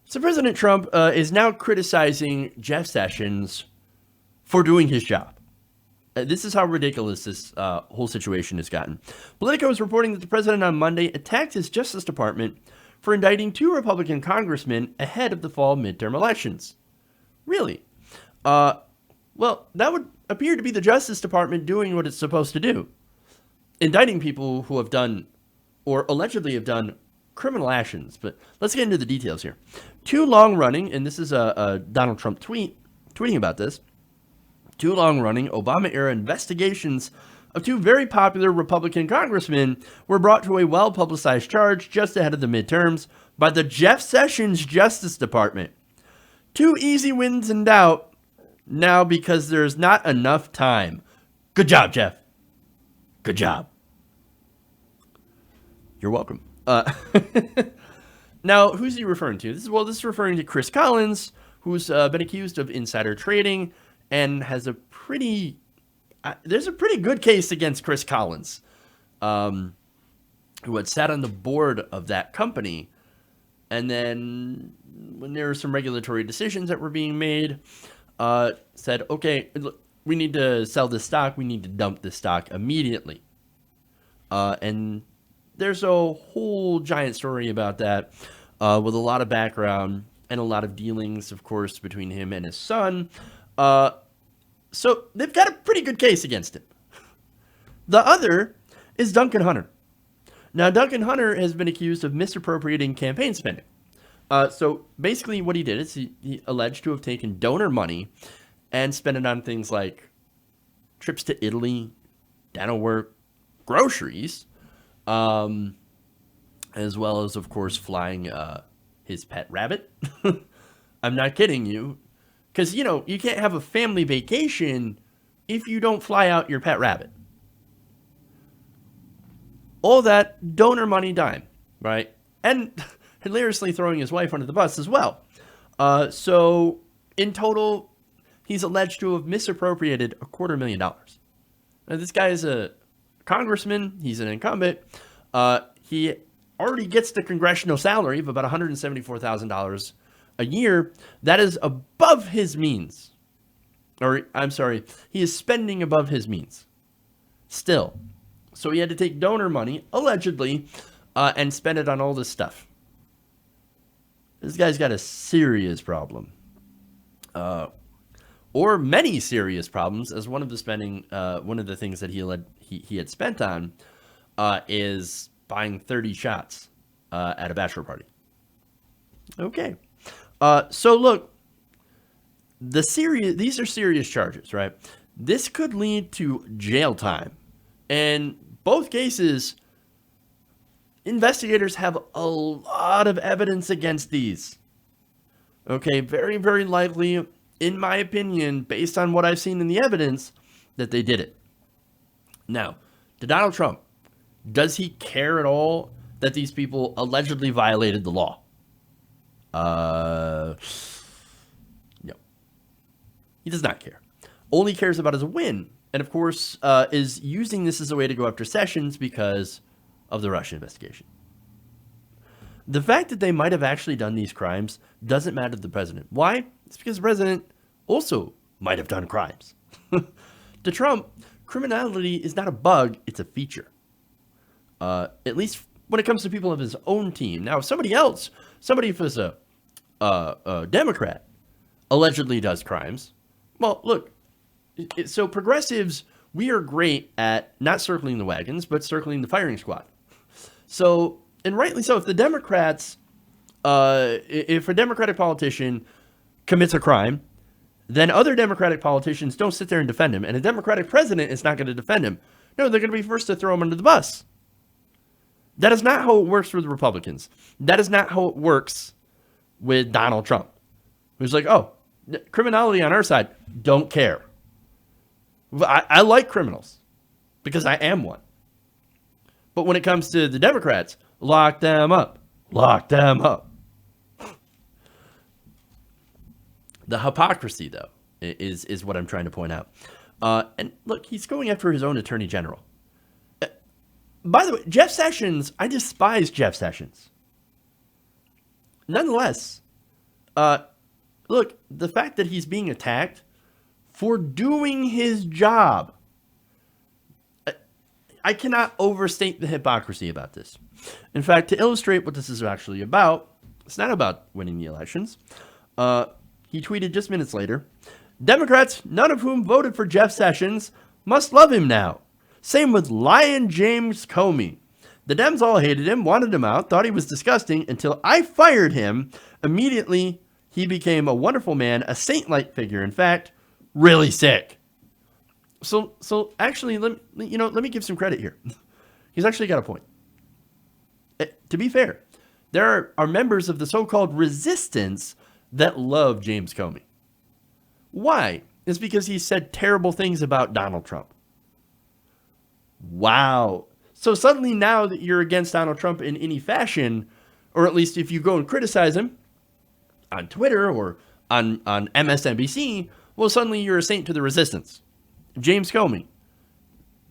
So President Trump is now criticizing Jeff Sessions for doing his job. This is how ridiculous this whole situation has gotten. Politico is reporting that the president on Monday attacked his Justice Department for indicting 2 Republican congressmen ahead of the fall midterm elections. Really? Well, that would appear to be the Justice Department doing what it's supposed to do. Indicting people who have done, or allegedly have done, criminal actions. But let's get into the details here. 2 long-running, and this is a Donald Trump tweeting about this, 2 long-running Obama-era investigations of 2 very popular Republican congressmen were brought to a well-publicized charge just ahead of the midterms by the Jeff Sessions Justice Department. 2 easy wins in doubt now because there's not enough time. Good job, Jeff. Good job. You're welcome. Now, who's he referring to? This is referring to Chris Collins, who's been accused of insider trading and has a pretty there's a pretty good case against Chris Collins, who had sat on the board of that company. And then when there were some regulatory decisions that were being made, said, okay, look, we need to sell this stock. We need to dump this stock immediately. And there's a whole giant story about that, with a lot of background and a lot of dealings, of course, between him and his son. So they've got a pretty good case against him. The other is Duncan Hunter. Now, Duncan Hunter has been accused of misappropriating campaign spending. So basically what he did is he alleged to have taken donor money and spent it on things like trips to Italy, dental work, groceries, as well as, of course, flying his pet rabbit. I'm not kidding you. Because, you can't have a family vacation if you don't fly out your pet rabbit. All that donor money dime, right? And hilariously throwing his wife under the bus as well. So in total, he's alleged to have misappropriated $250,000. Now, this guy is a congressman. He's an incumbent. He already gets the congressional salary of about $174,000 a year. That is above his means. Or, I'm sorry, he is spending above his means. Still. So he had to take donor money, allegedly, and spend it on all this stuff. This guy's got a serious problem. Or many serious problems, as one of the things that he had spent on is buying 30 shots at a bachelor party. Okay. So look, these are serious charges, right? This could lead to jail time. And both cases, investigators have a lot of evidence against these. Okay, very, very likely, in my opinion, based on what I've seen in the evidence, that they did it. Now, to Donald Trump, does he care at all that these people allegedly violated the law? No. He does not care. All he cares about is a win. And of course, is using this as a way to go after Sessions because of the Russia investigation. The fact that they might have actually done these crimes doesn't matter to the president. Why? It's because the president also might have done crimes. To Trump, criminality is not a bug, it's a feature. At least when it comes to people of his own team. Now, if somebody who's a Democrat, allegedly does crimes, well, look, so progressives, we are great at not circling the wagons, but circling the firing squad. So, and rightly so, if the Democrats, if a Democratic politician commits a crime, then other Democratic politicians don't sit there and defend him. And a Democratic president is not going to defend him. No, they're going to be first to throw him under the bus. That is not how it works for the Republicans. That is not how it works with Donald Trump. Who's like, oh, criminality on our side, don't care. I like criminals because I am one. But when it comes to the Democrats, lock them up. Lock them up. The hypocrisy, though, is what I'm trying to point out. And look, he's going after his own attorney general. By the way, Jeff Sessions, I despise Jeff Sessions. Nonetheless, Look, the fact that he's being attacked for doing his job, I cannot overstate the hypocrisy about this. In fact, to illustrate what this is actually about, it's not about winning the elections. He tweeted just minutes later, Democrats, none of whom voted for Jeff Sessions, must love him now. Same with Lion James Comey. The Dems all hated him, wanted him out, thought he was disgusting until I fired him. Immediately, he became a wonderful man, a saint-like figure. In fact, really sick. So actually, let me give some credit here. He's actually got a point. To be fair, there are members of the so-called resistance that love James Comey. Why? It's because he said terrible things about Donald Trump. Wow. So suddenly now that you're against Donald Trump in any fashion, or at least if you go and criticize him on Twitter or on MSNBC, well, suddenly you're a saint to the resistance. James Comey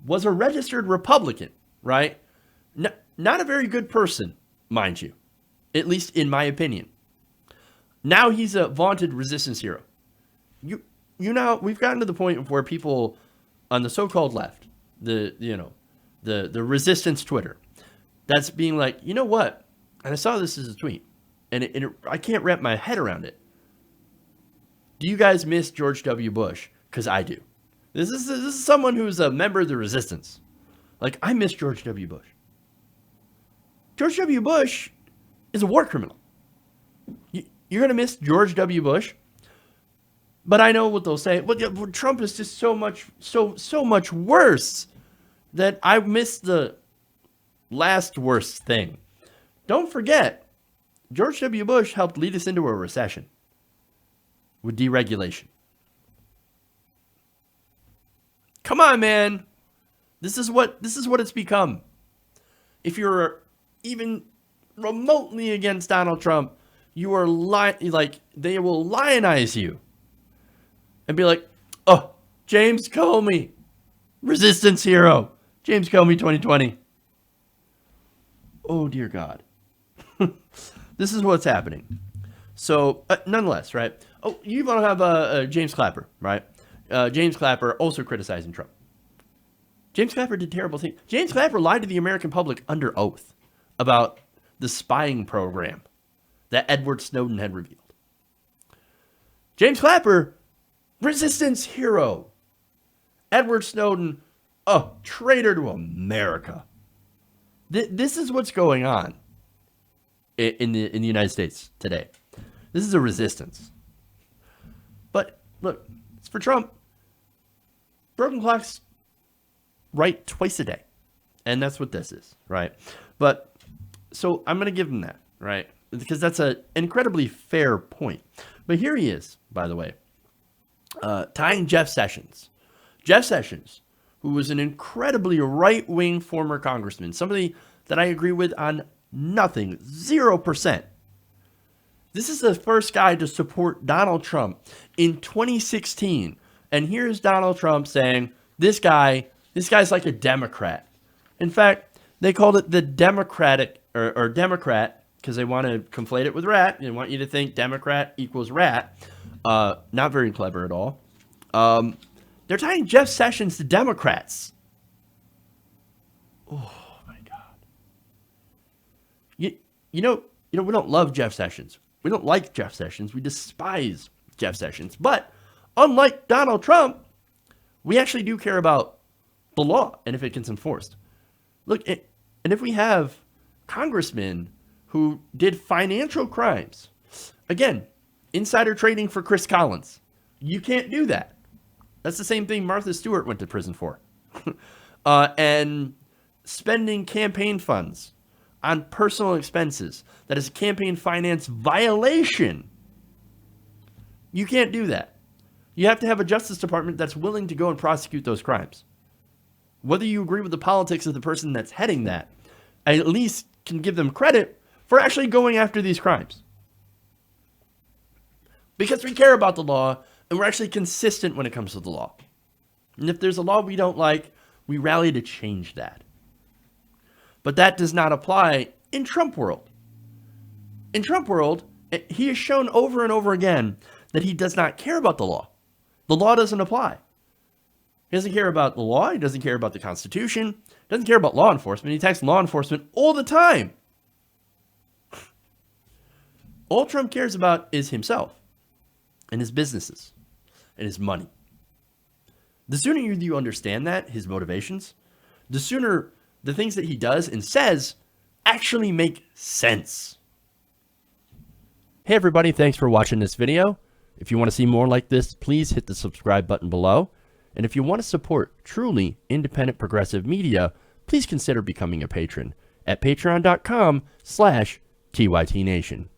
was a registered Republican, right? Not a very good person, mind you, at least in my opinion. Now he's a vaunted resistance hero. You know, we've gotten to the point of where people on the so-called left, the resistance Twitter, that's being like, you know what? And I saw this as a tweet, and I can't wrap my head around it. Do you guys miss George W. Bush? Because I do. This is someone who's a member of the resistance. Like, I miss George W. Bush. George W. Bush is a war criminal. You're going to miss George W. Bush? But I know what they'll say. Well, Trump is just so much worse that I missed the last worst thing. Don't forget, George W. Bush helped lead us into a recession with deregulation. Come on, man. This is what it's become. If you're even remotely against Donald Trump, you are they will lionize you and be like, "Oh, James Comey, resistance hero, James Comey 2020." Oh dear God. This is what's happening. So, nonetheless, right? Oh, you want to have James Clapper, right? James Clapper also criticizing Trump. James Clapper did terrible things. James Clapper lied to the American public under oath about the spying program that Edward Snowden had revealed. James Clapper, resistance hero. Edward Snowden, traitor to America. This is what's going on in the United States today. This is a resistance. But look, it's for Trump. Broken clocks right twice a day. And that's what this is, right? But so I'm going to give him that, right? Because that's an incredibly fair point. But here he is, by the way, tying Jeff Sessions. Jeff Sessions, who was an incredibly right-wing former congressman, somebody that I agree with on nothing, 0%. This is the first guy to support Donald Trump in 2016. And here's Donald Trump saying, this guy's like a Democrat. In fact, they called it the Democratic, or Democrat, because they want to conflate it with rat. They want you to think Democrat equals rat. Not very clever at all. They're tying Jeff Sessions to Democrats. Oh, my God. You know, we don't love Jeff Sessions. We don't like Jeff Sessions. We despise Jeff Sessions. But unlike Donald Trump, we actually do care about the law and if it gets enforced. Look, and if we have congressmen who did financial crimes, again, insider trading for Chris Collins, you can't do that. That's the same thing Martha Stewart went to prison for. And spending campaign funds on personal expenses, that is a campaign finance violation. You can't do that. You have to have a Justice Department that's willing to go and prosecute those crimes. Whether you agree with the politics of the person that's heading that, I at least can give them credit for actually going after these crimes. Because we care about the law, and we're actually consistent when it comes to the law. And if there's a law we don't like, we rally to change that. But that does not apply in Trump world. In Trump world, He has shown over and over again that he does not care about the law. The law doesn't apply. He doesn't care about the law. He doesn't care about the Constitution. He doesn't care about law enforcement. He attacks law enforcement all the time. All Trump cares about is himself and his businesses and his money. The sooner you understand that, his motivations, the sooner the things that he does and says actually make sense. Hey everybody, thanks for watching this video. If you want to see more like this, please hit the subscribe button below. And if you want to support truly independent progressive media, please consider becoming a patron at patreon.com/TYTNation.